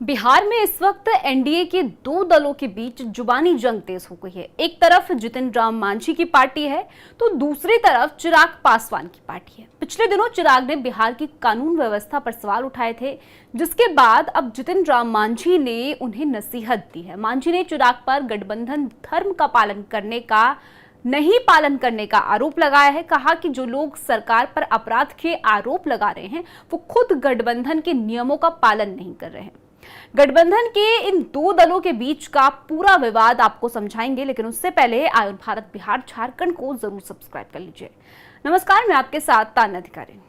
बिहार में इस वक्त एनडीए के दो दलों के बीच जुबानी जंग तेज हो गई है। एक तरफ जितिन राम मांझी की पार्टी है तो दूसरी तरफ चिराग पासवान की पार्टी है। पिछले दिनों चिराग ने बिहार की कानून व्यवस्था पर सवाल उठाए थे, जिसके बाद अब जितिन राम मांझी ने उन्हें नसीहत दी है। मांझी ने चिराग पर गठबंधन धर्म का नहीं पालन करने का आरोप लगाया है। कहा कि जो लोग सरकार पर अपराध के आरोप लगा रहे हैं वो खुद गठबंधन के नियमों का पालन नहीं कर रहे हैं। गठबंधन के इन दो दलों के बीच का पूरा विवाद आपको समझाएंगे, लेकिन उससे पहले आयुन भारत बिहार झारखंड को जरूर सब्सक्राइब कर लीजिए। नमस्कार, मैं आपके साथ तान्या अधिकारी।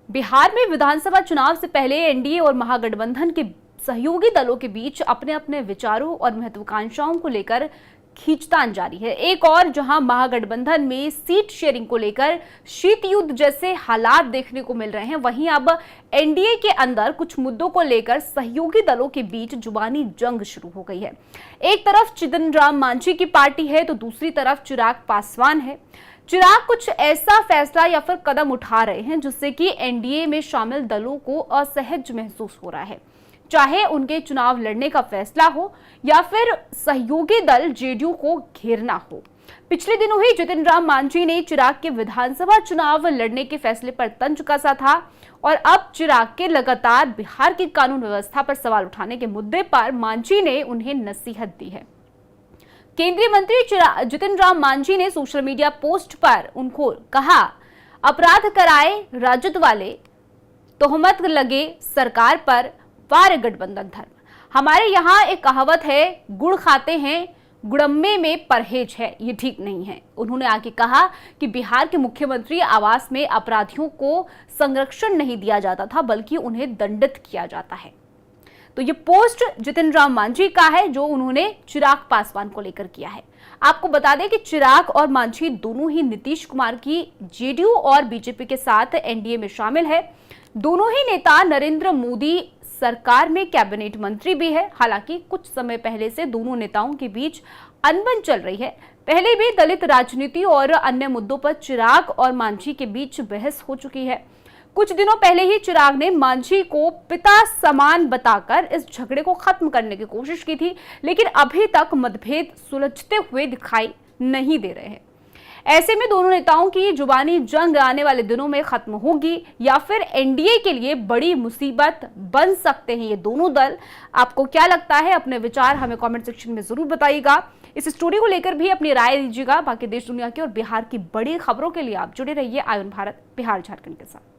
बिहार में विधानसभा चुनाव से पहले एनडीए और महागठबंधन के सहयोगी दलों के बीच अपने अपने विचारों और महत्वाकांक्षाओं को लेकर खींचतान जारी है। एक और जहां महागठबंधन में सीट शेयरिंग को लेकर शीत युद्ध जैसे हालात देखने को मिल रहे हैं, वहीं अब एनडीए के अंदर कुछ मुद्दों को लेकर सहयोगी दलों के बीच जुबानी जंग शुरू हो गई है। एक तरफ जितिन राम मांझी की पार्टी है तो दूसरी तरफ चिराग पासवान है। चिराग कुछ ऐसा फैसला या फिर कदम उठा रहे हैं जिससे कि एनडीए में शामिल दलों को असहज महसूस हो रहा है, चाहे उनके चुनाव लड़ने का फैसला हो या फिर सहयोगी दल जेडीयू को घेरना हो। पिछले दिनों ही जितिन राम मांझी ने चिराग के विधानसभा चुनाव लड़ने के फैसले पर तंज कसा था और अब चिराग के लगातार बिहार की कानून व्यवस्था पर सवाल उठाने के मुद्दे पर मांझी ने उन्हें नसीहत दी है। केंद्रीय मंत्री जितिन राम मांझी ने सोशल मीडिया पोस्ट पर उनको कहा, अपराध कराए राजद वाले, तोहमत लगे सरकार पर, वार गठबंधन धर्म। हमारे यहाँ एक कहावत है, गुड़ खाते हैं गुड़म्बे में परहेज है, ये ठीक नहीं है। उन्होंने आगे कहा कि बिहार के मुख्यमंत्री आवास में अपराधियों को संरक्षण नहीं दिया जाता था, बल्कि उन्हें दंडित किया जाता है। तो ये पोस्ट जितिन राम मांझी का है जो उन्होंने चिराग पासवान को लेकर किया है। आपको बता दें कि चिराग और मांझी दोनों ही नीतीश कुमार की जेडीयू और बीजेपी के साथ एनडीए में शामिल है। दोनों ही नेता नरेंद्र मोदी सरकार में कैबिनेट मंत्री भी है। हालांकि कुछ समय पहले से दोनों नेताओं के बीच अनबन चल रही है। पहले भी दलित राजनीति और अन्य मुद्दों पर चिराग और मांझी के बीच बहस हो चुकी है। कुछ दिनों पहले ही चिराग ने मांझी को पिता समान बताकर इस झगड़े को खत्म करने की कोशिश की थी, लेकिन अभी तक मतभेद सुलझते हुए दिखाई नहीं दे रहे हैं। ऐसे में दोनों नेताओं की जुबानी जंग आने वाले दिनों में खत्म होगी या फिर एनडीए के लिए बड़ी मुसीबत बन सकते हैं ये दोनों दल। आपको क्या लगता है? अपने विचार हमें कमेंट सेक्शन में जरूर बताइएगा। इस स्टोरी को लेकर भी अपनी राय दीजिएगा। बाकी देश दुनिया की और बिहार की बड़ी खबरों के लिए आप जुड़े रहिए आयुन भारत बिहार झारखंड के साथ।